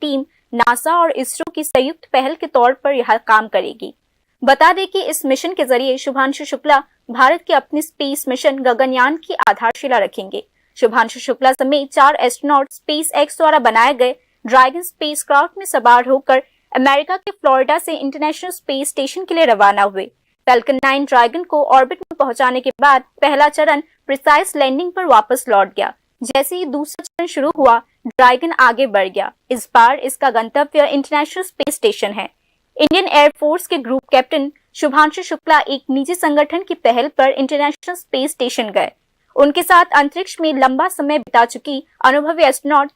Team NASA और इसरो की संयुक्त पहल के तौर पर यह काम करेगी। बता दें कि इस मिशन के जरिए शुभांशु शुक्ला भारत के अपने स्पेस मिशन गगनयान की आधारशिला रखेंगे। शुभांशु शुक्ला समेत 4 एस्ट्रोनॉट स्पेस एक्स द्वारा बनाए गए ड्रैगन स्पेसक्राफ्ट में सवार होकर अमेरिका के फ्लोरिडा से इंटरनेशनल स्पेस स्टेशन के लिए रवाना हुए। फैल्कन 9 ड्रैगन को ऑर्बिट में पहुंचाने के बाद पहला चरण प्रिसाइज लैंडिंग पर वापस लौट गया। जैसे ही दूसरा चरण शुरू हुआ, ड्रैगन आगे बढ़ गया। इस बार इसका गंतव्य इंटरनेशनल स्पेस स्टेशन है। इंडियन एयरफोर्स के ग्रुप कैप्टन शुभांशु शुक्ला एक निजी संगठन की पहल पर इंटरनेशनल स्पेस स्टेशन गए। उनके साथ अंतरिक्ष में लंबा समय बिता चुकी अनुभवी एस्ट्रोनॉट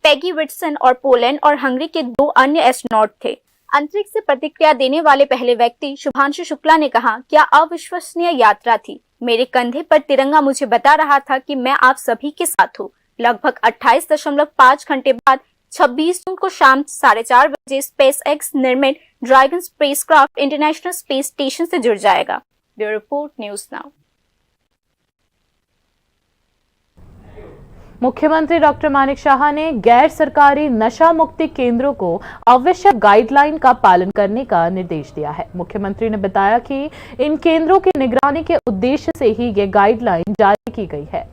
पेगी विटसन और पोलैंड और हंगरी के 2 अन्य एस्ट्रोनॉट थे। अंतरिक्ष से प्रतिक्रिया देने वाले पहले व्यक्ति शुभांशु शुक्ला ने कहा, क्या अविश्वसनीय यात्रा थी। मेरे कंधे पर तिरंगा मुझे बता रहा था कि मैं आप सभी के साथ हूँ। लगभग 28.5 घंटे बाद 26 जून को शाम 4:30 बजे स्पेस एक्स निर्मित dragon spacecraft international space station से जुड़ जाएगा। Bureau report, news now. मुख्यमंत्री डॉक्टर मानिक शाह ने गैर सरकारी नशा मुक्ति केंद्रों को आवश्यक गाइडलाइन का पालन करने का निर्देश दिया है। मुख्यमंत्री ने बताया कि इन केंद्रों की निगरानी के उद्देश्य से ही ये गाइडलाइन जारी की गई है।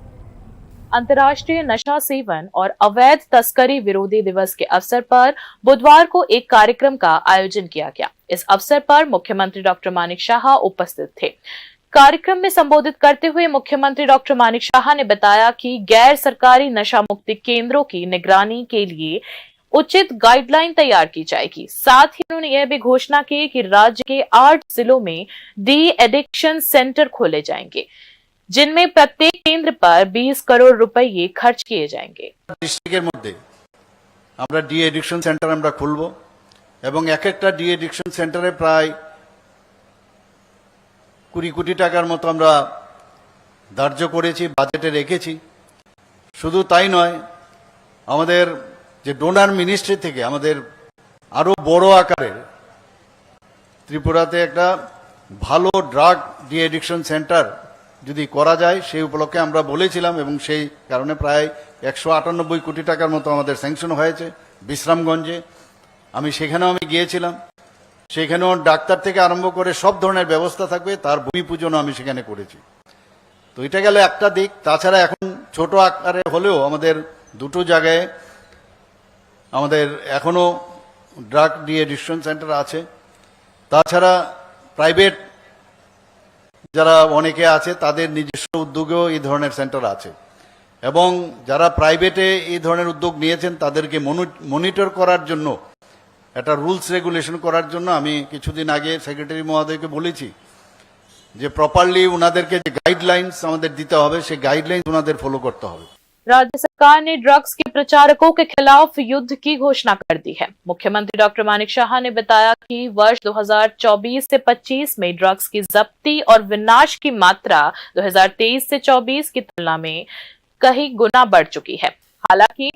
अंतर्राष्ट्रीय नशा सेवन और अवैध तस्करी विरोधी दिवस के अवसर पर बुधवार को एक कार्यक्रम का आयोजन किया गया। इस अवसर पर मुख्यमंत्री डॉक्टर मानिक शाह उपस्थित थे। कार्यक्रम में संबोधित करते हुए मुख्यमंत्री डॉक्टर मानिक शाह ने बताया कि गैर सरकारी नशा मुक्ति केंद्रों की निगरानी के लिए उचित गाइडलाइन तैयार की जाएगी। साथ ही उन्होंने यह भी घोषणा की कि राज्य के 8 जिलों में डी एडिक्शन सेंटर खोले जाएंगे, जिनमें प्रत्येक केंद्र पर 20 करोड़ रुपए खर्च किए जाएंगे। डिस्ट्रिक्टेर मध्य আমরা ডি এডিকশন সেন্টার আমরা খুলব এবং এক একটা ডি এডিকশন সেন্টারে প্রায় 20 কোটি টাকার মতো আমরা ধার্য করেছি, বাজেটে রেখেছি। শুধু তাই নয়, আমাদের যে ডোনার মিনিস্ট্রি থেকে আমাদের আরো বড় আকারের ত্রিপুরাতে একটা ভালো ড্রাগ ডি এডিকশন সেন্টার যদি করা যায় সেই উপলক্ষে আমরা বলেছিলাম এবং সেই কারণে প্রায় 198 কোটি টাকার মতো আমাদের স্যাংশন হয়েছে বিশ্রামগঞ্জে। আমি সেখানেও গিয়েছিলাম। সেখানেও ডাক্তার থেকে আরম্ভ করে সব ধরনের ব্যবস্থা থাকবে, তার ভূমি পূজনও আমি সেখানে করেছি। তো এটা গেল একটা দিক। তাছাড়া এখন ছোট আকারে হলেও আমাদের 2টো জায়গায় আমাদের এখনো ড্রাগ ডি এডিকশন সেন্টার আছে। তাছাড়া প্রাইভেট যারা অনেকে আছে তাদের নিজস্ব উদ্যোগেও এই ধরনের সেন্টার আছে এবং যারা প্রাইভেটে এই ধরনের উদ্যোগ নিয়েছেন তাদেরকে মনিটর করার জন্য একটা রুলস রেগুলেশন করার জন্য আমি কিছুদিন আগে সেক্রেটারি মহোদয়কে বলেছি যে প্রপারলি ওনাদেরকে যে গাইডলাইন্স আমাদের দিতে হবে সেই গাইডলাইন্স ওনাদের ফলো করতে হবে। राज्य सरकार ने ड्रग्स के प्रचारकों के खिलाफ युद्ध की घोषणा कर दी है। मुख्यमंत्री डॉक्टर मानिक शाह ने बताया कि वर्ष 2024 से 25 में ड्रग्स की जब्ती और विनाश की मात्रा 2023 से 24 की तुलना में कई गुना बढ़ चुकी है। हालांकि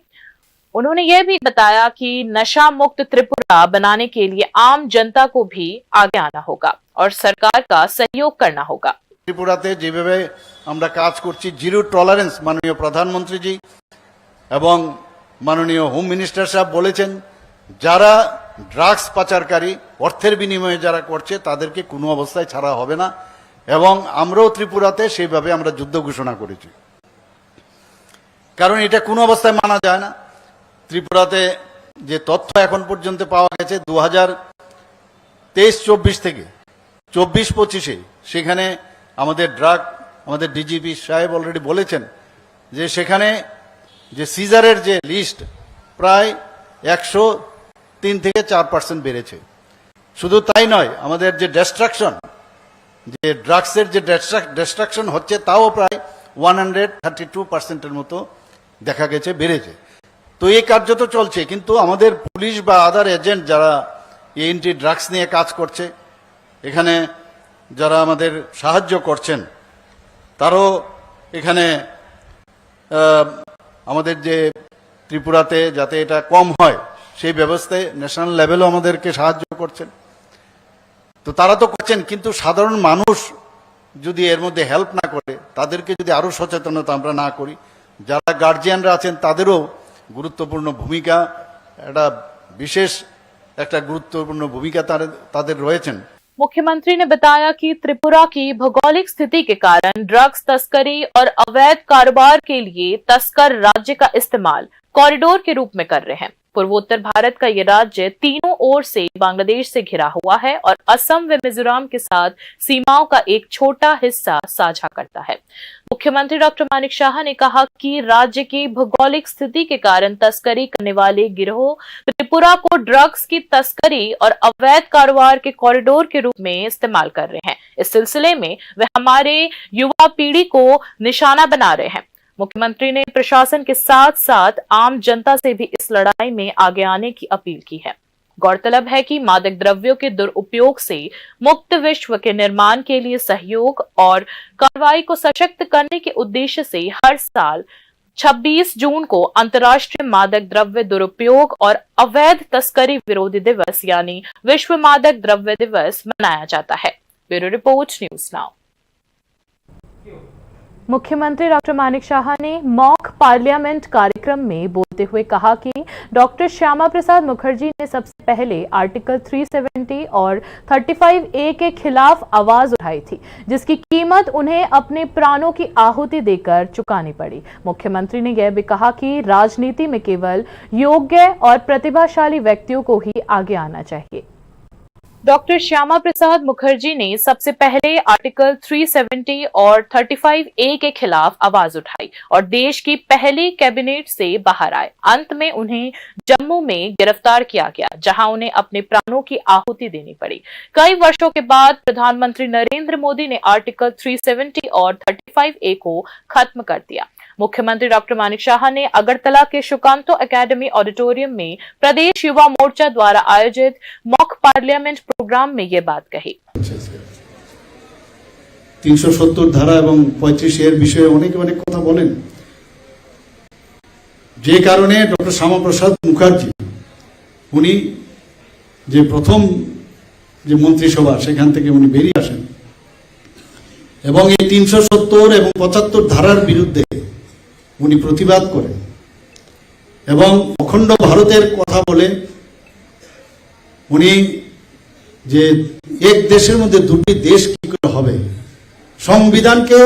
उन्होंने यह भी बताया कि नशा मुक्त त्रिपुरा बनाने के लिए आम जनता को भी आगे आना होगा और सरकार का सहयोग करना होगा। ত্রিপুরাতে যেভাবে আমরা কাজ করছি, জিরো টলারেন্স, মাননীয় প্রধানমন্ত্রীজি এবং মাননীয় হোম মিনিস্টার সাহেব বলেছেন যারা ড্রাগস পাচারকারী অর্থের বিনিময়ে যারা করছে তাদেরকে কোনো অবস্থায় ছাড়া হবে না এবং আমরাও ত্রিপুরাতে সেইভাবে আমরা যুদ্ধ ঘোষণা করেছি। কারণ এটা কোনো অবস্থায় মানা যায় না। ত্রিপুরাতে যে তথ্য এখন পর্যন্ত পাওয়া গেছে 2023-24 থেকে 24-25-এ সেখানে আমাদের ড্রাগ আমাদের ডিজিপি সাহেব অলরেডি বলেছেন যে সেখানে যে সিজারের যে লিস্ট প্রায় 103 থেকে 4% বেড়েছে। শুধু তাই নয়, আমাদের যে ডিস্ট্রাকশন, যে ড্রাগসের যে ডিস্ট্রাকশন হচ্ছে তাও প্রায় 132%-এর মতো দেখা গেছে বেড়েছে। তো এই কার্য তো চলছে, কিন্তু আমাদের পুলিশ বা আদার এজেন্ট যারা এন্টি ড্রাগস নিয়ে কাজ করছে, এখানে যারা আমাদের সাহায্য করছেন তারও এখানে আমাদের যে ত্রিপুরাতে যাতে এটা কম হয় সেই ব্যবস্থায় ন্যাশনাল লেভেলও আমাদেরকে সাহায্য করছেন। তো তারা তো করছেন, কিন্তু সাধারণ মানুষ যদি এর মধ্যে হেল্প না করে, তাদেরকে যদি আরো সচেতনতা আমরা না করি, যারা গার্জিয়ানরা আছেন তাদেরও গুরুত্বপূর্ণ ভূমিকা একটা বিশেষ একটা গুরুত্বপূর্ণ ভূমিকা তাদের রয়েছেন। मुख्यमंत्री ने बताया कि त्रिपुरा की भौगोलिक स्थिति के कारण ड्रग्स तस्करी और अवैध कारोबार के लिए तस्कर राज्य का इस्तेमाल कॉरिडोर के रूप में कर रहे हैं। पूर्वोत्तर भारत का ये राज्य तीनों ओर से बांग्लादेश से घिरा हुआ है और असम व मिजोरम के साथ सीमाओं का एक छोटा हिस्सा साझा करता है। मुख्यमंत्री डॉक्टर मानिक शाह ने कहा कि राज्य की भौगोलिक स्थिति के कारण तस्करी करने वाले गिरोह त्रिपुरा को ड्रग्स की तस्करी और अवैध कारोबार के कॉरिडोर के रूप में इस्तेमाल कर रहे हैं। इस सिलसिले में वे हमारे युवा पीढ़ी को निशाना बना रहे हैं। मुख्यमंत्री ने प्रशासन के साथ साथ आम जनता से भी इस लड़ाई में आगे आने की अपील की है। गौरतलब है कि मादक द्रव्यों के दुरुपयोग से मुक्त विश्व के निर्माण के लिए सहयोग और कार्रवाई को सशक्त करने के उद्देश्य से हर साल 26 जून को अंतर्राष्ट्रीय मादक द्रव्य दुरुपयोग और अवैध तस्करी विरोधी दिवस यानी विश्व मादक द्रव्य दिवस मनाया जाता है। Bureau report, news now. मुख्यमंत्री डॉक्टर मानिक शाह ने मॉक पार्लियामेंट कार्यक्रम में बोलते हुए कहा कि डॉक्टर श्यामा प्रसाद मुखर्जी ने सबसे पहले आर्टिकल 370 और 35A के खिलाफ आवाज उठाई थी, जिसकी कीमत उन्हें अपने प्राणों की आहुति देकर चुकानी पड़ी। मुख्यमंत्री ने यह भी कहा कि राजनीति में केवल योग्य और प्रतिभाशाली व्यक्तियों को ही आगे आना चाहिए। डॉक्टर श्यामा प्रसाद मुखर्जी ने सबसे पहले आर्टिकल 370 और 35A के खिलाफ आवाज उठाई और देश की पहली कैबिनेट से बाहर आए। अंत में उन्हें जम्मू में गिरफ्तार किया गया, जहां उन्हें अपने प्राणों की आहुति देनी पड़ी। कई वर्षों के बाद प्रधानमंत्री नरेंद्र मोदी ने आर्टिकल 370 और 35A को खत्म कर दिया। मुख्यमंत्री डॉक्टर मानिक शाह ने अगरतला के सुकांतो एकेडमी ऑडिटोरियम में प्रदेश युवा मोर्चा द्वारा आयोजित मॉक पार्लियामेंट प्रोग्राम में ये बात कही। 370 ধারা এবং 35 এর বিষয়ে অনেক কথা বলেন, যে কারণে ডক্টর শ্যামাপ্রসাদ মুখার্জি উনি যে প্রথম যে মন্ত্রিসভা সেখান থেকে উনি বেরিয়ে আসেন এবং এই 370 এবং 75 ধারার বিরুদ্ধে উনি প্রতিবাদ করেন এবং অখণ্ড ভারতের কথা বলে উনি যে এক দেশের মধ্যে দুটি দেশ কি করে হবে, সংবিধানকে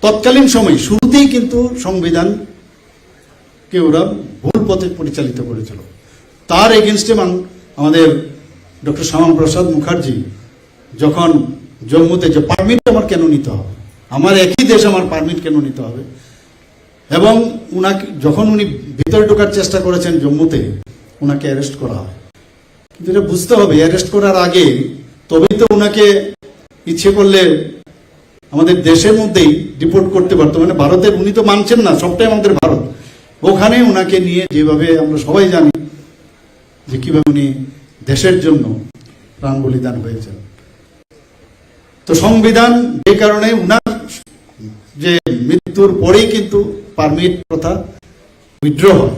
তৎকালীন সময় শুরুতেই কিন্তু সংবিধানকে ওরা ভুল পথে পরিচালিত করেছিল। তার এগেনস্টে আমাদের ডক্টর শ্যামাপ্রসাদ মুখার্জি যখন জম্মুতে যে পারমিট আমার কেন নিতে হবে, আমার একই দেশ আমার পারমিট কেন নিতে হবে, এবং উনাকে যখন উনি ভিতরে ঢোকার চেষ্টা করেছেন জম্মুতে উনাকে অ্যারেস্ট করা হয়। কিন্তু এটা বুঝতে হবে অ্যারেস্ট করার আগে তবেই তো উনাকে ইচ্ছে করলে আমাদের দেশের মধ্যেই ডিপোর্ট করতে পারতো, মানে ভারতের উনি তো মানছেন না, সবটাই আমাদের ভারত, ওখানে উনাকে নিয়ে যেভাবে আমরা সবাই জানি যে কিভাবে উনি দেশের জন্য প্রাণ বলিদান হয়েছেন। তো সংবিধান যে কারণে উনার যে মৃত্যুর পরেই কিন্তু পারমিট প্রথা উইথড্র হয়,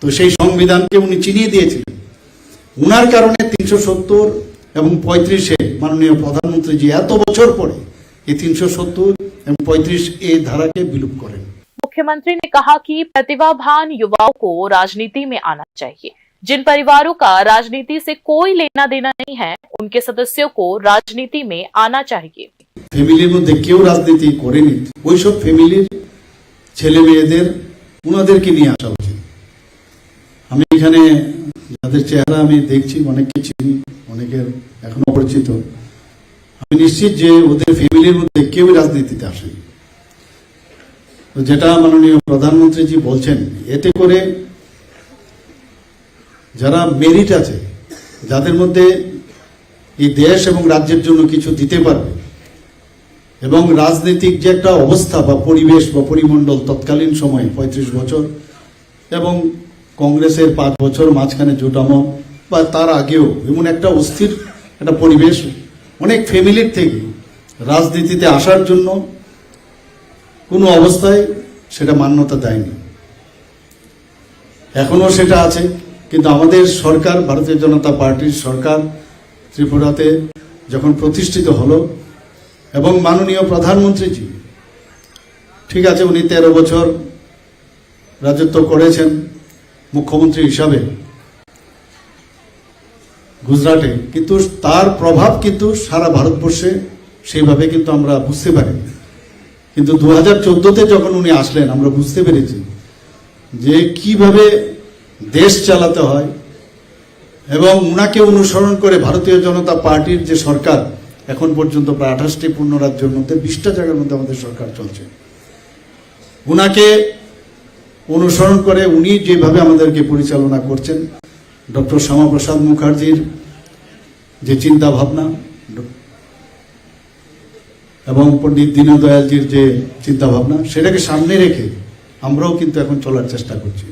তো সেই সংবিধানকে উনি চিনিয়ে দিয়েছিলেন। উনার কারণে 370 এবং 35-এ মাননীয় প্রধানমন্ত্রীজি এত বছর পরে এই 370 এবং 35A ধারাকে বিলুপ্त করেন। मुख्यमंत्री ने कहा कि प्रतिभावान युवाओं को राजनीति में आना चाहिए। जिन परिवारों का राजनीति से कोई लेना देना नहीं है, उनके सदस्यों को राजनीति में आना चाहिए। ফ্যামিলির মধ্যে কেউ রাজনীতি করেনি, ওইসব ফ্যামিলির ছেলে মেয়েদের ওনাদেরকে নিয়ে আসা উচিত। আমি এখানে যাদের চেহারা আমি দেখছি অনেককে চিনি, অনেকের এখনো অপরিচিত, আমি নিশ্চিত যে ওদের ফ্যামিলির মধ্যে কেউ রাজনীতিতে আসেনি। তো যেটা মাননীয় প্রধানমন্ত্রীজি বলছেন, এতে করে যারা মেরিট আছে, যাদের মধ্যে এই দেশ এবং রাজ্যের জন্য কিছু দিতে পারবে এবং রাজনৈতিক যে একটা অবস্থা বা পরিবেশ বা পরিমণ্ডল তৎকালীন সময়ে 35 বছর এবং কংগ্রেসের 5 বছর মাঝখানে জোটামো বা তার আগেও এমন একটা অস্থির একটা পরিবেশ অনেক ফ্যামিলির থেকে রাজনীতিতে আসার জন্য কোনো অবস্থায় সেটা মান্যতা দেয়নি। এখনো সেটা আছে, কিন্তু আমাদের সরকার, ভারতীয় জনতা পার্টির সরকার ত্রিপুরাতে যখন প্রতিষ্ঠিত হলো এবং মাননীয় প্রধানমন্ত্রীজি, ঠিক আছে উনি 13 বছর রাজত্ব করেছেন মুখ্যমন্ত্রী হিসাবে, গুজরাটে, কিন্তু তার প্রভাব কিন্তু সারা ভারতবর্ষে সেইভাবে কিন্তু আমরা বুঝতে পারিনি। কিন্তু 2014-তে যখন উনি আসলেন আমরা বুঝতে পেরেছি যে কিভাবে দেশ চালাতে হয়, এবং উনাকে অনুসরণ করে ভারতীয় জনতা পার্টির যে সরকার এখন পর্যন্ত প্রায় 28টি পূর্ণ রাজ্যের মধ্যে 20টা জায়গার মধ্যে আমাদের সরকার চলছে, উনাকে অনুসরণ করে উনি যেভাবে আমাদেরকে পরিচালনা করছেন, ডক্টর শ্যামাপ্রসাদ মুখার্জির যে চিন্তা ভাবনা এবং পণ্ডিত দীনদয়ালজির যে চিন্তা ভাবনা, সেটাকে সামনে রেখে আমরাও কিন্তু এখন চলার চেষ্টা করছি।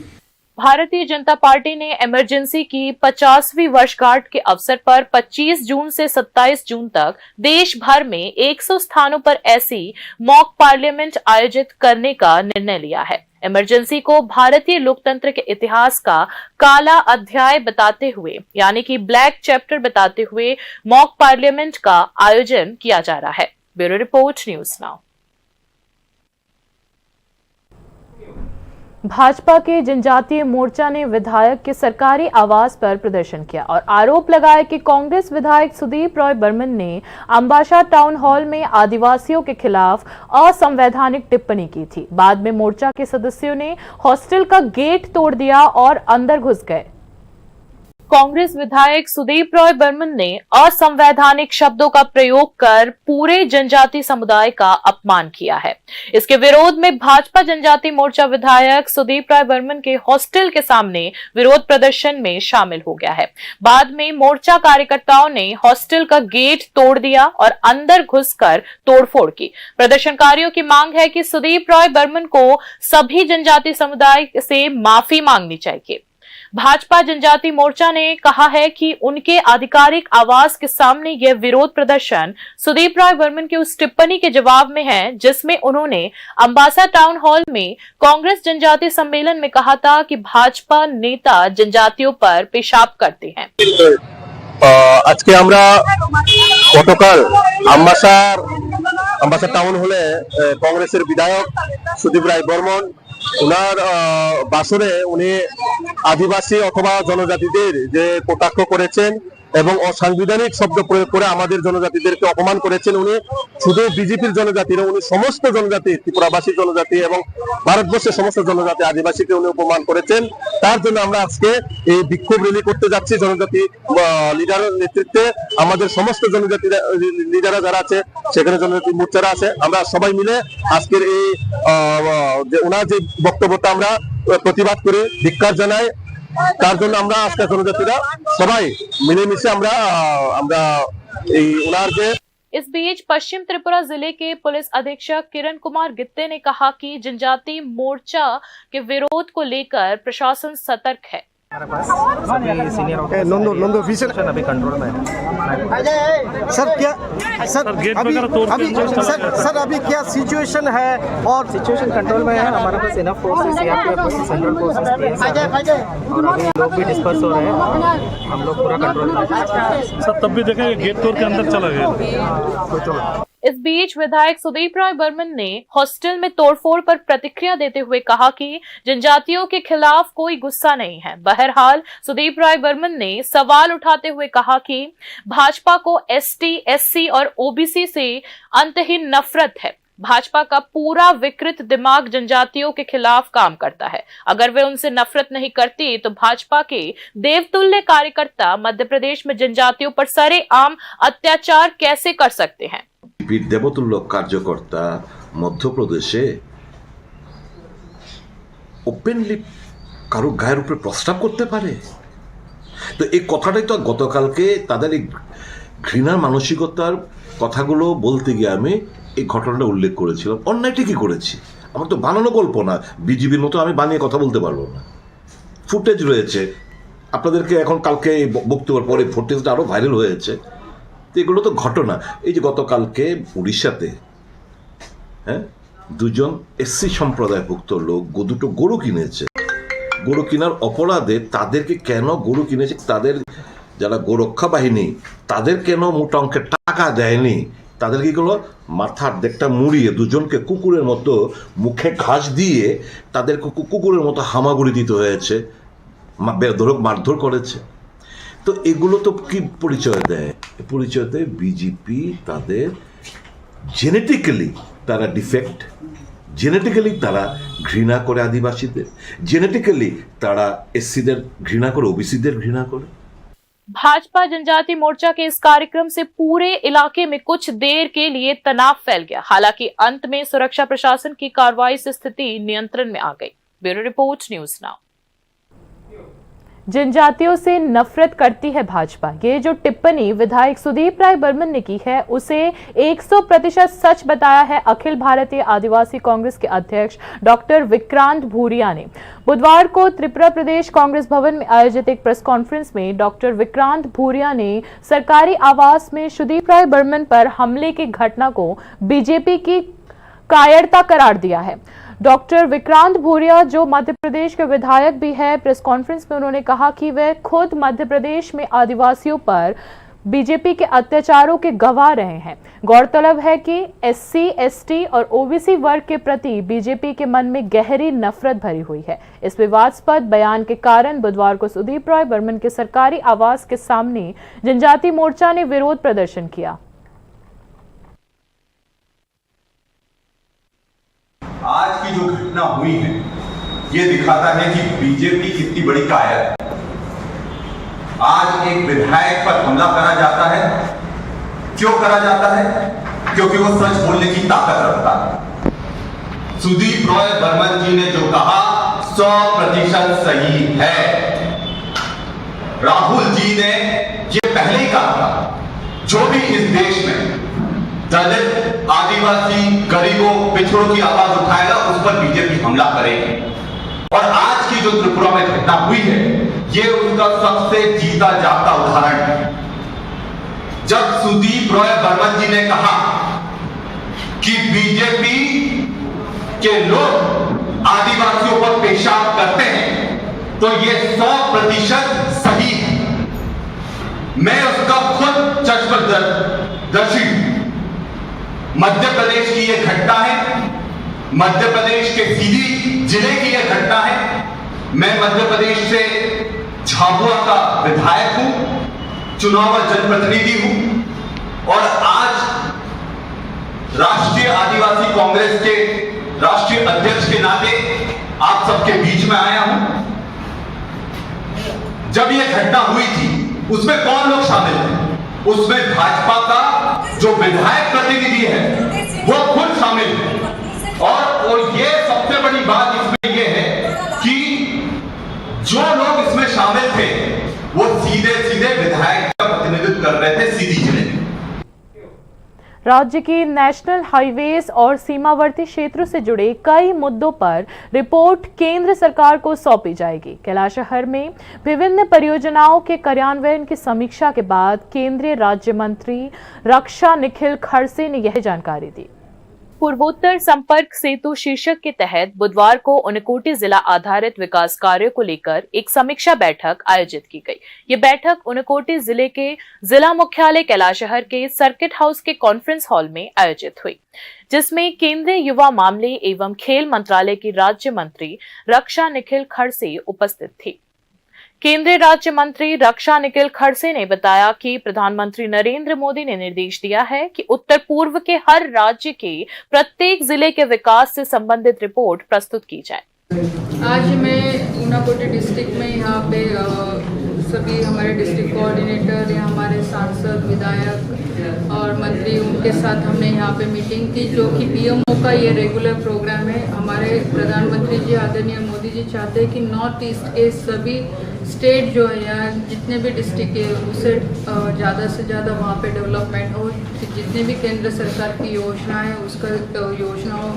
भारतीय जनता पार्टी ने इमरजेंसी की 50वीं वर्षगांठ के अवसर पर 25 जून से 27 जून तक देश भर में 100 स्थानों पर ऐसी मॉक पार्लियामेंट आयोजित करने का निर्णय लिया है। इमरजेंसी को भारतीय लोकतंत्र के इतिहास का काला अध्याय बताते हुए, यानी कि ब्लैक चैप्टर बताते हुए मॉक पार्लियामेंट का आयोजन किया जा रहा है। Bureau report, news now. Bhajpa के जनजातीय मोर्चा ने विधायक के सरकारी आवास पर प्रदर्शन किया और आरोप लगाया कि कांग्रेस विधायक सुदीप रॉय बर्मन ने अंबासा टाउन हॉल में आदिवासियों के खिलाफ असंवैधानिक टिप्पणी की थी। बाद में मोर्चा के सदस्यों ने हॉस्टल का गेट तोड़ दिया और अंदर घुस गए। कांग्रेस विधायक सुदीप रॉय बर्मन ने असंवैधानिक शब्दों का प्रयोग कर पूरे जनजाति समुदाय का अपमान किया है। इसके विरोध में भाजपा जनजाति मोर्चा विधायक सुदीप रॉय बर्मन के हॉस्टल के सामने विरोध प्रदर्शन में शामिल हो गया है। बाद में मोर्चा कार्यकर्ताओं ने हॉस्टल का गेट तोड़ दिया और अंदर घुसकर तोड़फोड़ की। प्रदर्शनकारियों की मांग है कि सुदीप रॉय बर्मन को सभी जनजाति समुदाय से माफी मांगनी चाहिए। भाजपा जनजाति मोर्चा ने कहा है कि उनके आधिकारिक आवास के सामने यह विरोध प्रदर्शन सुदीप रॉय बर्मन की उस टिप्पणी के जवाब में है जिसमें उन्होंने अंबासा टाउन हॉल में कांग्रेस जनजाति सम्मेलन में कहा था कि भाजपा नेता जनजातियों पर पेशाब करते हैं। आज के আমরা গতকাল अंबासा टाउन হলে কংগ্রেসের বিধায়ক সুদীপ রায় বর্মন উনার বাসরে উনি আদিবাসী অথবা জনজাতিদের যে কটাক্ষ করেছেন এবং অসাংবিধানিক শব্দ প্রয়োগ করে আমাদের জনজাতিদেরকে অপমান করেছেন। উনি শুধু বিজেপির জনজাতি না, উনি সমস্ত জনজাতি, ত্রিপুরাবাসী জনজাতি এবং ভারতবর্ষের সমস্ত জনজাতি আদিবাসীকে উনি অপমান করেছেন। তার জন্য আমরা আজকে এই বিক্ষোভ র্যালি করতে যাচ্ছি জনজাতি লিডারের নেতৃত্বে। আমাদের সমস্ত জনজাতি লিডাররা যারা আছে, সেখানে জনজাতি মোর্চারা আছে, আমরা সবাই মিলে আজকের এই যে ওনার যে বক্তব্যটা আমরা প্রতিবাদ করে ধিক্কার জানাই। তার জন্য আমরা আজকে জনজাতিরা সবাই মিলেমিশে আমরা এই ওনার যে। इस बीच पश्चिम त्रिपुरा जिले के पुलिस अधीक्षक किरण कुमार गित्ते ने कहा कि जनजाति मोर्चा के विरोध को लेकर प्रशासन सतर्क है। नंदो अभी कंट्रोल में है। सर क्या सर अभी क्या सिचुएशन है? और सिचुएशन कंट्रोल में है। हमारे पास enough forces, CRPF, central forces और अभी लोग भी डिस्पर्स हो रहे हैं। हम लोग पूरा कंट्रोल में हैं। सर तब भी देखें गेट तोड़ के अंदर चला गया। इस बीच विधायक सुदीप रॉय बर्मन ने हॉस्टल में तोड़फोड़ पर प्रतिक्रिया देते हुए कहा कि जनजातियों के खिलाफ कोई गुस्सा नहीं है। बहरहाल सुदीप रॉय बर्मन ने सवाल उठाते हुए कहा कि भाजपा को एसटी, एससी और ओबीसी से अंतहीन नफरत है। भाजपा का पूरा विकृत दिमाग जनजातियों के खिलाफ काम करता है। अगर वे उनसे नफरत नहीं करती तो भाजपा के देवतुल्य कार्यकर्ता मध्य प्रदेश में जनजातियों पर सरेआम अत्याचार कैसे कर सकते हैं? দেবতুল্য কার্যকর্তা মধ্যপ্রদেশে ওপেনলি কারো গায়ের উপরে প্রস্তাব করতে পারে? তো এই কথাটাই তো গতকালকে তাদের এই ঘৃণার মানসিকতার কথাগুলো বলতে গিয়ে আমি এই ঘটনাটা উল্লেখ করেছিলাম। অন্যায়টা কি করেছি? আমার তো বানানো গল্প না, বিজিবির মতো আমি বানিয়ে কথা বলতে পারবো না। ফুটেজ রয়েছে আপনাদেরকে, এখন কালকে এই বক্তব্যের পরে ফুটেজটা আরও ভাইরাল হয়েছে। এগুলো তো ঘটনা। এই যে গতকালকে উড়িষ্যাতে দুজন এসসি সম্প্রদায়ভুক্ত লোক দুটো গরু কিনেছে। গরু কেনার অপরাধে তাদেরকে কেন গরু কিনেছে, তাদের যারা গোরক্ষা বাহিনী তাদের কেন মোটা অঙ্কের টাকা দেয়নি, তাদের কি করলো মাথার দিকটা মুড়িয়ে দুজনকে কুকুরের মতো মুখে ঘাস দিয়ে তাদেরকে কুকুরের মতো হামাগুড়ি দিতে হয়েছে, মারধর করেছে। তো এগুলো তো কি পরিচয় দেয়? পরিচয় দেয় বিজেপি তাদের জেনেটিক্যালি তারা ডিফেক্ট, জেনেটিক্যালি তারা ঘৃণা করে আদিবাসীদের, জেনেটিক্যালি তারা এসসিদের ঘৃণা করে, ওবিসিদের ঘৃণা করে। भाजपा जनजाति मोर्चा के इस कार्यक्रम से पूरे इलाके में कुछ देर के लिए तनाव फैल गया। हालांकि अंत में सुरक्षा प्रशासन की कार्रवाई से स्थिति नियंत्रण में आ गई। Bureau report, news now. जनजातियों से नफरत करती है भाजपा, ये जो टिप्पणी विधायक सुदीप राय बर्मन ने की है उसे 100% सच बताया है अखिल भारतीय आदिवासी कांग्रेस के अध्यक्ष डॉक्टर विक्रांत भूरिया ने। बुधवार को त्रिपुरा प्रदेश कांग्रेस भवन में आयोजित एक प्रेस कॉन्फ्रेंस में डॉक्टर विक्रांत भूरिया ने सरकारी आवास में सुदीप राय बर्मन पर हमले की घटना को बीजेपी की कायरता करार दिया है। डॉक्टर विक्रांत भूरिया जो मध्य प्रदेश के विधायक भी है, प्रेस कॉन्फ्रेंस में उन्होंने कहा कि वे खुद मध्य प्रदेश में आदिवासियों पर बीजेपी के अत्याचारों के गवाह रहे हैं। गौरतलब है कि एससी, एसटी और ओबीसी वर्ग के प्रति बीजेपी के मन में गहरी नफरत भरी हुई है। इस विवादास्पद बयान के कारण बुधवार को सुदीप राय बर्मन के सरकारी आवास के सामने जनजाति मोर्चा ने विरोध प्रदर्शन किया। आज की जो घटना हुई है ये दिखाता है कि बीजेपी कितनी बड़ी कायर है। आज एक विधायक पर हमला करा जाता है, क्यों करा जाता है? क्योंकि वो सच बोलने की ताकत रखता है। सुदीप राय बर्मन जी ने जो कहा 100% सही है। राहुल जी ने ये पहले ही कहा था, जो भी इस देश में दलित, आदिवासी, गरीबों, पिछड़ों की आवाज उठाएगा उस पर बीजेपी हमला करेगी। और आज की जो त्रिपुरा में घटना हुई है ये उसका सबसे जीता जागता उदाहरण है। जब सुदीप राय बर्मन जी ने कहा कि बीजेपी के लोग आदिवासियों पर पेशाब करते हैं तो ये 100% सही है। मैं उसका खुद चश्मदर्शी हूं। मध्य प्रदेश की यह घटना है, मध्य प्रदेश के सीधी जिले की यह घटना है। मैं मध्य प्रदेश से झाबुआ का विधायक हूं, चुनाव जनप्रतिनिधि हूं और आज राष्ट्रीय आदिवासी कांग्रेस के राष्ट्रीय अध्यक्ष के नाते आप सबके बीच में आया हूं। जब यह घटना हुई थी उसमें कौन लोग शामिल थे? उसमें भाजपा का जो विधायक प्रतिनिधि है वो खुद शामिल है। और ये सबसे बड़ी बात इसमें ये है कि जो लोग इसमें शामिल थे वो सीधे सीधे विधायक का प्रतिनिधित्व कर रहे थे सीधी जिले में। राज्य की नेशनल हाईवेज और सीमावर्ती क्षेत्रों से जुड़े कई मुद्दों पर रिपोर्ट केंद्र सरकार को सौंपी जाएगी। कैलाशहर में विभिन्न परियोजनाओं के कार्यान्वयन की समीक्षा के बाद केंद्रीय राज्य मंत्री रक्षा निखिल खड़से ने यह जानकारी दी। पूर्वोत्तर संपर्क सेतु शीर्षक के तहत बुधवार को ऊनकोटी जिला आधारित विकास कार्यों को लेकर एक समीक्षा बैठक आयोजित की गई। ये बैठक ऊनकोटी जिले के जिला मुख्यालय कैलाशहर के सर्किट हाउस के कॉन्फ्रेंस हॉल में आयोजित हुई, जिसमें केंद्रीय युवा मामले एवं खेल मंत्रालय की राज्य मंत्री रक्षा निखिल खड़से उपस्थित थी। केंद्रीय राज्य मंत्री रक्षा निखिल खड़से ने बताया कि प्रधानमंत्री नरेंद्र मोदी ने निर्देश दिया है कि उत्तर पूर्व के हर राज्य के प्रत्येक जिले के विकास से संबंधित रिपोर्ट प्रस्तुत की जाए। आज मैं ऊनाकोटी डिस्ट्रिक्ट में यहाँ पे सभी हमारे डिस्ट्रिक्ट कोऑर्डिनेटर या हमारे सांसद, विधायक और मंत्री उनके साथ हमने यहाँ पे मीटिंग की, जो कि पीएमओ का ये रेगुलर प्रोग्राम है। हमारे प्रधानमंत्री जी आदरणीय मोदी जी चाहते हैं कि नॉर्थ ईस्ट के सभी स्टेट जो है या जितने भी डिस्ट्रिक्ट है उसे ज़्यादा से ज़्यादा वहाँ पे डेवलपमेंट हो। जितने भी केंद्र सरकार की योजना है उसका योजनाओं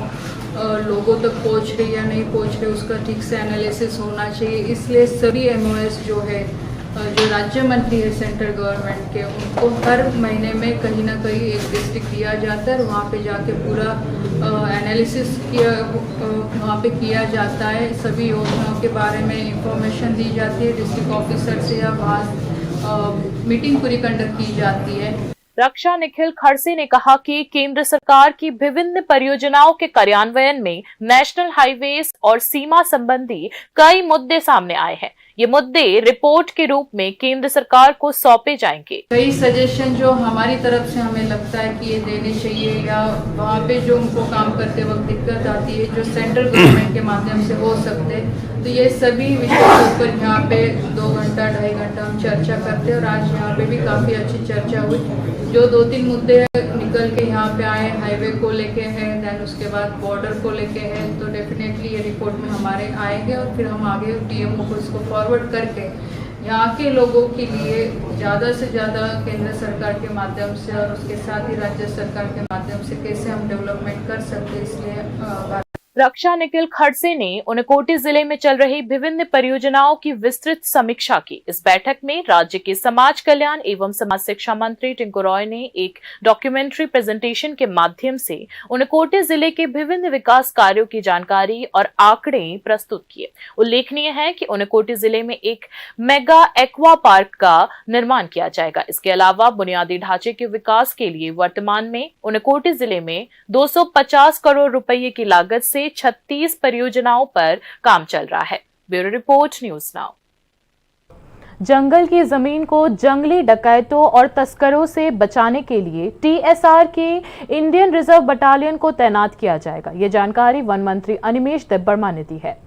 लोगों तक पहुँच रही या नहीं पहुँच रही उसका ठीक से एनालिसिस होना चाहिए। इसलिए सभी MOS जो है जो राज्य मंत्री है सेंट्रल गवर्नमेंट के, उनको हर महीने में कहीं ना कहीं एक डिस्ट्रिक्ट दिया जाता है। वहाँ पे जाके पूरा एनालिसिस किया वहाँ पे किया जाता है। सभी योजनाओं के बारे में इंफॉर्मेशन दी जाती है डिस्ट्रिक्ट ऑफिसर से या वहाँ मीटिंग पूरी कंडक्ट की जाती है। रक्षा निखिल खड़से ने कहा कि केंद्र सरकार की विभिन्न परियोजनाओं के कार्यान्वयन में नेशनल हाईवेज और सीमा संबंधी कई मुद्दे सामने आए हैं। ये मुद्दे रिपोर्ट के रूप में केंद्र सरकार को सौंपे जाएंगे। कई सजेशन जो हमारी तरफ से हमें लगता है कि ये देने चाहिए, या वहाँ पे जो उनको काम करते वक्त दिक्कत आती है जो सेंट्रल गवर्नमेंट के माध्यम से हो सकते हैं, तो ये सभी विषयों के ऊपर यहाँ पे 2 घंटा 2.5 घंटा हम चर्चा करते हैं। और आज यहाँ पे भी काफ़ी अच्छी चर्चा हुई। जो 2-3 मुद्दे निकल के यहाँ पे आए, हाईवे को लेके है, देन उसके बाद बॉर्डर को लेके है, तो डेफिनेटली ये रिपोर्ट में हमारे आएंगे और फिर हम आगे पीएमओ को इसको फॉरवर्ड करके यहाँ के लोगों के लिए ज़्यादा से ज़्यादा केंद्र सरकार के माध्यम से और उसके साथ ही राज्य सरकार के माध्यम से कैसे हम डेवलपमेंट कर सकते हैं, इसलिए रक्षा निखिल खड़से ने ऊनकोटी जिले में चल रही विभिन्न परियोजनाओं की विस्तृत समीक्षा की। इस बैठक में राज्य के समाज कल्याण एवं समाज शिक्षा मंत्री टिंकू रॉय ने एक डॉक्यूमेंट्री प्रेजेंटेशन के माध्यम से ऊनकोटी जिले के विभिन्न विकास कार्यों की जानकारी और आंकड़े प्रस्तुत किए। उल्लेखनीय है कि ऊनकोटी जिले में एक मेगा एक्वा पार्क का निर्माण किया जाएगा। इसके अलावा बुनियादी ढांचे के विकास के लिए वर्तमान में ऊनकोटी जिले में 250 करोड़ रुपये की लागत से 36 परियोजनाओं पर काम चल रहा है। Bureau report, news now. जंगल की जमीन को जंगली डकैतों और तस्करों से बचाने के लिए टीएसआर की इंडियन रिजर्व बटालियन को तैनात किया जाएगा। ये जानकारी वन मंत्री अनिमेश देबबर्मा ने दी है।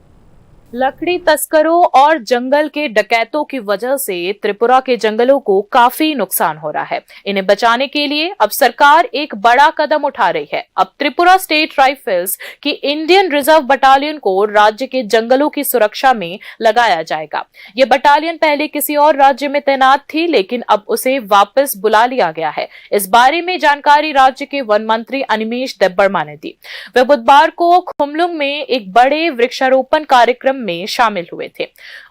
लकड़ी तस्करों और जंगल के डकैतों की वजह से त्रिपुरा के जंगलों को काफी नुकसान हो रहा है। इन्हें बचाने के लिए अब सरकार एक बड़ा कदम उठा रही है। अब त्रिपुरा स्टेट राइफल्स की इंडियन रिजर्व बटालियन को राज्य के जंगलों की सुरक्षा में लगाया जाएगा। ये बटालियन पहले किसी और राज्य में तैनात थी, लेकिन अब उसे वापस बुला लिया गया है। इस बारे में जानकारी राज्य के वन मंत्री अनिमेश देबबर्मा ने दी। वे बुधवार को खुमलुंग में एक बड़े वृक्षारोपण कार्यक्रम में शामिल हुए थे।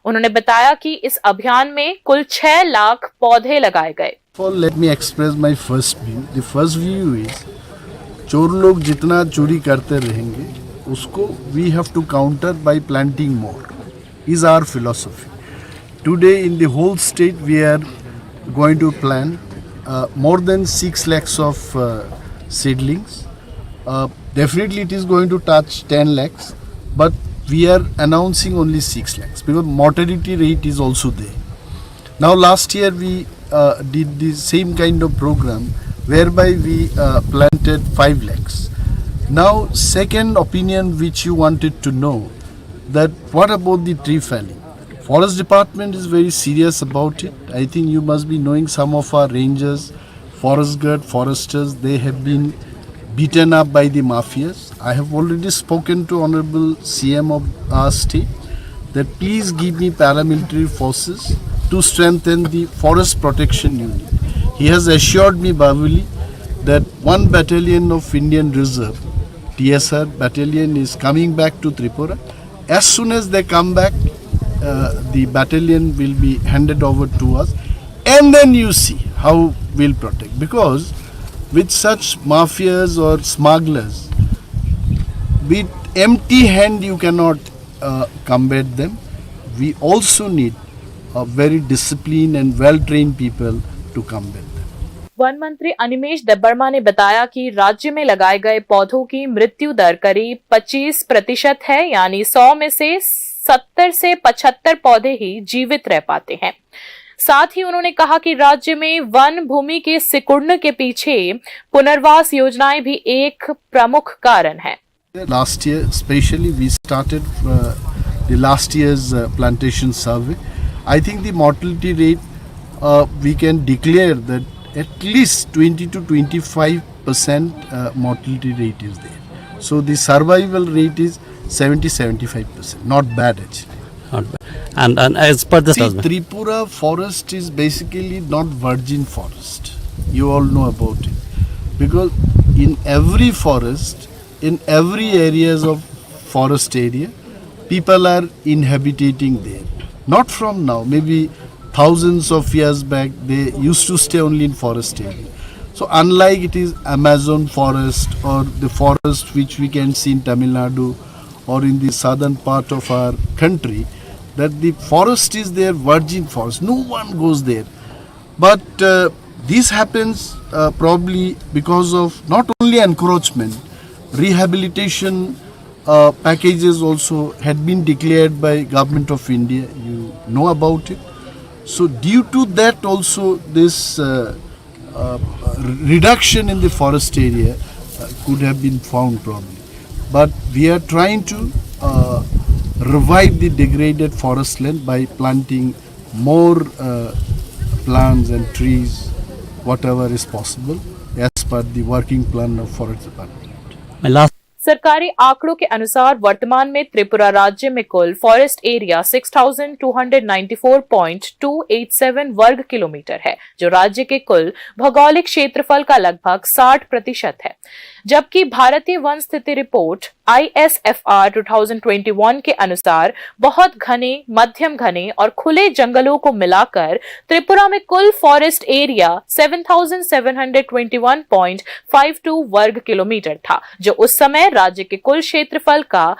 उन्होंने बताया कि इस अभियान में कुल 6 लाख पौधे लगाए गए। Let me express my first view. The first view is चोर लोग जितना चोरी करते रहेंगे उसको we have to counter by planting more. Is our philosophy. Today in the whole state we are going to plant more than 6 lakhs of seedlings. Definitely it is going to touch 10 lakhs, but we are announcing only 6 lakhs because mortality rate is also there. Now last year we did the same kind of program whereby we planted 5 lakhs. Now second opinion which you wanted to know, that what about the tree felling? Forest department is very serious about it. I think you must be knowing some of our rangers, forest guard, foresters, they have been beaten up by the mafias. I have already spoken to Honorable CM of our state that please give me paramilitary forces to strengthen the forest protection unit. He has assured me verbally that 1 battalion of Indian Reserve, TSR battalion, is coming back to Tripura. As soon as they come back, the battalion will be handed over to us, and then you see how we'll protect. Because with such mafias or smugglers, with empty hand you cannot combat them. We also need a very disciplined and well-trained people to combat them. One मंत्री अनिमेश देबबर्मा ने बताया कि राज्य में लगाए गए पौधों की मृत्यु दर करीब 25% है, यानी 100 में से 70 से 75 पौधे ही जीवित रह पाते हैं। साथ ही उन्होंने कहा कि राज्य में वन भूमि के सिकुड़ने के पीछे पुनर्वास योजनाएं भी एक प्रमुख कारण है। Last year, especially, we started the last year's plantation survey. I think the mortality rate, we can declare that at least 20 to 25% mortality rate is there. So the survival rate is 70-75%. Not bad actually. And as per the Tripura forest is basically not virgin forest. You all know about it. Because in every forest, in every areas of forest area, people are inhabiting there. Not from now, maybe thousands of years back, they used to stay only in forest area. So unlike it is Amazon forest or the forest which we can see in Tamil Nadu or in the southern part of our country, that the forest is there, virgin forest, no one goes there. But this happens probably because of not only encroachment, rehabilitation packages also had been declared by Government of India. You know about it. So due to that also this reduction in the forest area could have been found probably. But we are trying to revive the degraded forest land by planting more plants and trees, whatever is possible, as per the working plan of Forest Department. My last सरकारी आंकड़ों के अनुसार वर्तमान में त्रिपुरा राज्य में कुल forest area 6,294.287 वर्ग किलोमीटर है, जो राज्य के कुल भौगोलिक क्षेत्रफल का लगभग 60% है। जबकि भारतीय वन स्थिति रिपोर्ट ISFR 2021 के अनुसार बहुत घने, मध्यम घने और खुले जंगलों को मिलाकर त्रिपुरा में कुल फॉरेस्ट एरिया 7,721.52 वर्ग किलोमीटर था, जो उस समय राज्य के कुल क्षेत्रफल का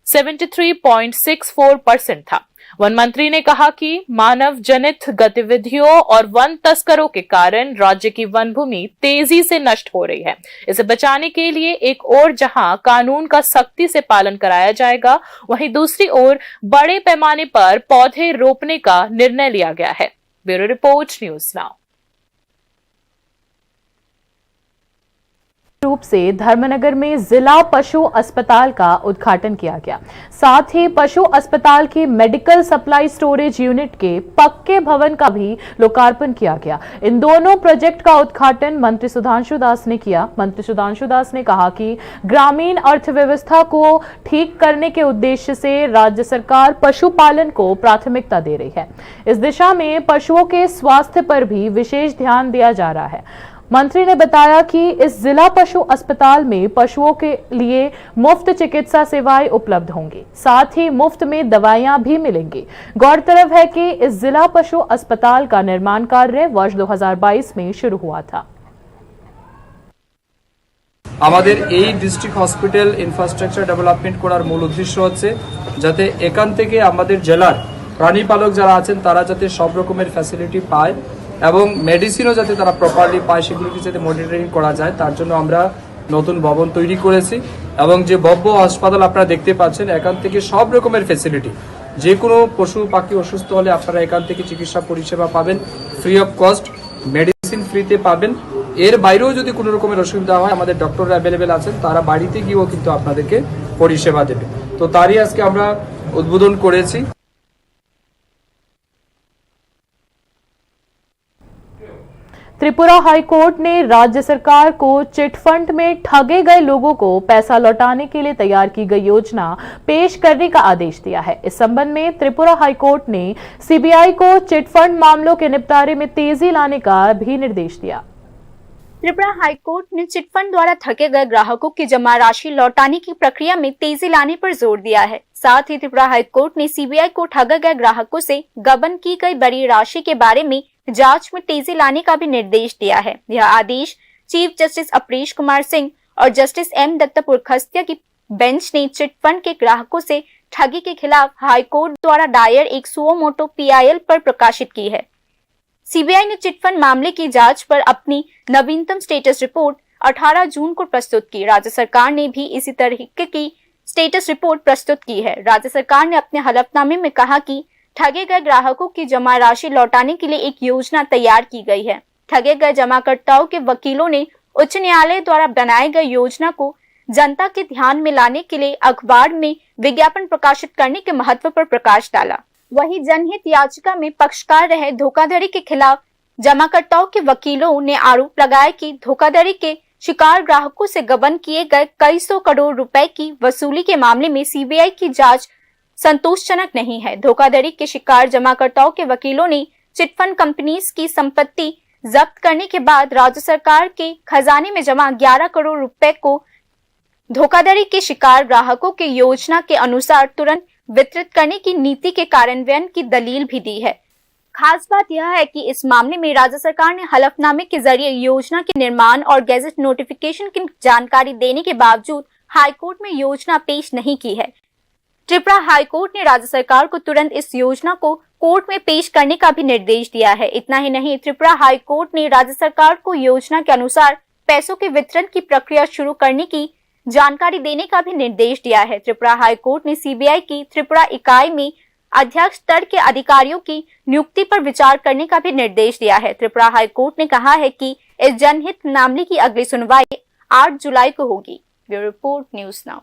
73.64% था। वन मंत्री ने कहा कि मानव जनित गतिविधियों और वन तस्करों के कारण राज्य की वन भूमि तेजी से नष्ट हो रही है। इसे बचाने के लिए एक ओर जहां कानून का सख्ती से पालन कराया जाएगा, वहीं दूसरी ओर बड़े पैमाने पर पौधे रोपने का निर्णय लिया गया है। Bureau report, news now. रूप से धर्मनगर में जिला पशु अस्पताल का उद्घाटन किया गया। साथ ही पशु अस्पताल की मेडिकल सप्लाई स्टोरेज यूनिट के पक्के भवन का भी लोकार्पण किया गया। इन दोनों प्रोजेक्ट का उद्घाटन मंत्री सुधांशु दास ने किया। मंत्री सुधांशु दास ने कहा कि ग्रामीण अर्थव्यवस्था को ठीक करने के उद्देश्य से राज्य सरकार पशुपालन को प्राथमिकता दे रही है। इस दिशा में पशुओं के स्वास्थ्य पर भी विशेष ध्यान दिया जा रहा है। मंत्री ने बताया कि इस जिला पशु अस्पताल में पशुओं के लिए मुफ्त चिकित्सा सेवाएं उपलब्ध होंगी, साथ ही मुफ्त में दवाइयां भी मिलेंगी। गौरतलब है कि इस जिला पशु अस्पताल का निर्माण कार्य वर्ष 2022 में शुरू हुआ था। আমাদের এই ডিস্ট্রিক্ট হসপিটাল ইনফ্রাস্ট্রাকচার ডেভেলপমেন্ট করার মূল উদ্দেশ্য হচ্ছে যাতে এখান থেকে আমাদের জেলার প্রাণীপালক যারা আছেন তারা যাতে সব রকমের ফ্যাসিলিটি পায় এবং মেডিসিনও যাতে তারা প্রপারলি পায়, সেগুলোকে যাতে মনিটরিং করা যায়, তার জন্য আমরা নতুন ভবন তৈরি করেছি। এবং যে ভব্য হাসপাতাল আপনারা দেখতে পাচ্ছেন, এখান থেকে সব রকমের ফ্যাসিলিটি, যে কোনো পশু পাখি অসুস্থ হলে আপনারা এখান থেকে চিকিৎসা পরিষেবা পাবেন, ফ্রি অফ কস্ট মেডিসিন ফ্রিতে পাবেন। এর বাইরেও যদি কোনো রকমের অসুবিধা হয়, আমাদের ডক্টররা অ্যাভেলেবেল আছেন, তারা বাড়িতে গিয়েও কিন্তু আপনাদেরকে পরিষেবা দেবে। তো তারই আজকে আমরা উদ্বোধন করেছি। त्रिपुरा हाईकोर्ट ने राज्य सरकार को चिटफंड में ठगे गए लोगों को पैसा लौटाने के लिए तैयार की गई योजना पेश करने का आदेश दिया है। इस संबंध में त्रिपुरा हाईकोर्ट ने सीबीआई को चिटफंड मामलों के निपटारे में तेजी लाने का भी निर्देश दिया। त्रिपुरा हाईकोर्ट ने चिटफंड द्वारा ठगे गए ग्राहकों की जमा राशि लौटाने की प्रक्रिया में तेजी लाने पर जोर दिया है। साथ ही त्रिपुरा हाईकोर्ट ने सीबीआई को ठगे गए ग्राहकों से गबन की गई बड़ी राशि के बारे में जांच में तेजी लाने का भी निर्देश दिया है। यह आदेश चीफ जस्टिस अपरेश कुमार सिंह और जस्टिस एम दत्तापुरखस्तिया की बेंच ने चिटफंड के ग्राहकों से ठगी के खिलाफ हाईकोर्ट द्वारा दायर एक सुओ मोटो PIL पर प्रकाशित की है। सीबीआई ने चिटफंड मामले की जांच पर अपनी नवीनतम स्टेटस रिपोर्ट 18 जून को प्रस्तुत की। राज्य सरकार ने भी इसी तरीके की स्टेटस रिपोर्ट प्रस्तुत की है। राज्य सरकार ने अपने हलफनामे में कहा कि ठगे गए ग्राहकों की जमा राशि लौटाने के लिए एक योजना तैयार की गई है। ठगे गए जमाकर्ताओं के वकीलों ने उच्च न्यायालय द्वारा बनाए गए योजना को जनता के ध्यान में लाने के लिए अखबार में विज्ञापन प्रकाशित करने के महत्व पर प्रकाश डाला। वहीं जनहित याचिका में पक्षकार रहे धोखाधड़ी के खिलाफ जमाकर्ताओं के वकीलों ने आरोप लगाया कि धोखाधड़ी के शिकार ग्राहकों से गबन किए गए कई सौ करोड़ रुपए की वसूली के मामले में सीबीआई की जांच संतोषजनक नहीं है। धोखाधड़ी के शिकार जमाकर्ताओं के वकीलों ने चिटफंड कंपनीज की संपत्ति जब्त करने के बाद राज्य सरकार के खजाने में जमा 11 करोड़ रुपए को धोखाधड़ी के शिकार ग्राहकों के योजना के अनुसार तुरंत वितरित करने की नीति के कार्यान्वयन की दलील भी दी है। खास बात यह है कि इस मामले में राज्य सरकार ने हलफनामे के जरिए योजना के निर्माण और गैजेट नोटिफिकेशन की जानकारी देने के बावजूद हाईकोर्ट में योजना पेश नहीं की है। त्रिपुरा हाईकोर्ट ने राज्य सरकार को तुरंत इस योजना को कोर्ट में पेश करने का भी निर्देश दिया है। इतना ही नहीं, त्रिपुरा हाईकोर्ट ने राज्य सरकार को योजना के अनुसार पैसों के वितरण की प्रक्रिया शुरू करने की जानकारी देने का भी निर्देश दिया है। त्रिपुरा हाईकोर्ट ने सीबीआई की त्रिपुरा इकाई में अध्यक्ष स्तर के अधिकारियों की नियुक्ति पर विचार करने का भी निर्देश दिया है। त्रिपुरा हाईकोर्ट ने कहा है कि इस जनहित मामले की अगली सुनवाई 8 जुलाई को होगी। Bureau report, news now.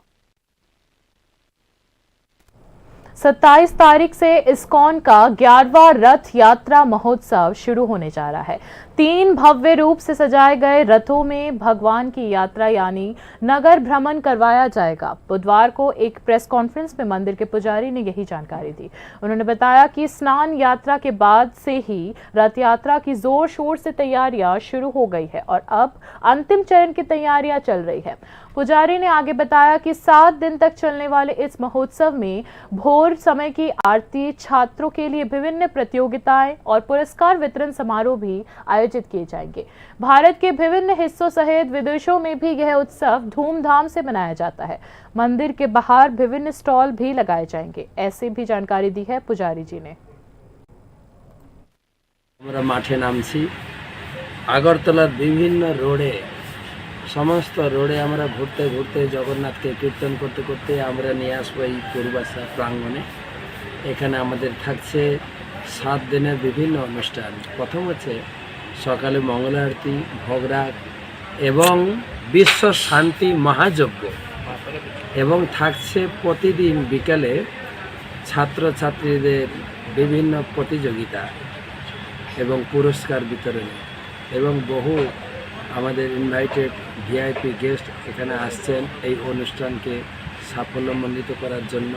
27 तारीख से इस्कॉन का 11वां रथ यात्रा महोत्सव शुरू होने जा रहा है। 3 भव्य रूप से सजाए गए रथों में भगवान की यात्रा यानी नगर भ्रमण करवाया जाएगा। बुधवार को एक प्रेस कॉन्फ्रेंस में मंदिर के पुजारी ने यही जानकारी दी। उन्होंने बताया कि स्नान यात्रा के बाद से ही रथ यात्रा की जोर शोर से तैयारियां शुरू हो गई है और अब अंतिम चरण की तैयारियां चल रही है। पुजारी ने आगे बताया कि 7 दिन तक चलने वाले इस महोत्सव में भोर समय की आरती, छात्रों के लिए विभिन्न प्रतियोगिताएं और पुरस्कार वितरण समारोह भी आयोजित किए जाएंगे। भारत के विभिन्न हिस्सों सहित विदेशों में भी यह उत्सव धूमधाम से मनाया जाता है। मंदिर के बाहर विभिन्न स्टॉल भी लगाए जाएंगे, ऐसे भी जानकारी दी है पुजारी जी ने। আমরা মাঠে নামছি আগরতলার বিভিন্ন রোডে সমস্ত রোডে আমরা ঘুরতে ঘুরতে জগন্নাথকে কীর্তন করতে করতে আমরা নিয়ে আসবো এই পূর্বাশা প্রাঙ্গণে। এখানে আমাদের থাকছে 7 দিনের বিভিন্ন অনুষ্ঠান। প্রথম হচ্ছে সকালে মঙ্গল আরতি, ভোগরাগ এবং বিশ্ব শান্তি মহাযজ্ঞ এবং থাকছে প্রতিদিন বিকালে ছাত্রছাত্রীদের বিভিন্ন প্রতিযোগিতা এবং পুরস্কার বিতরণী এবং বহু আমাদের ইনভাইটেড ভিআইপি গেস্ট এখানে আসছেন এই অনুষ্ঠানকে সাফল্যমণ্ডিত করার জন্য।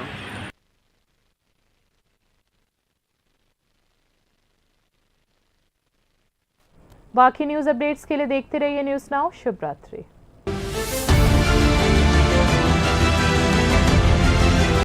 बाकी न्यूज अपडेट्स के लिए देखते रहिए न्यूज़ नाउ। शुभ रात्रि।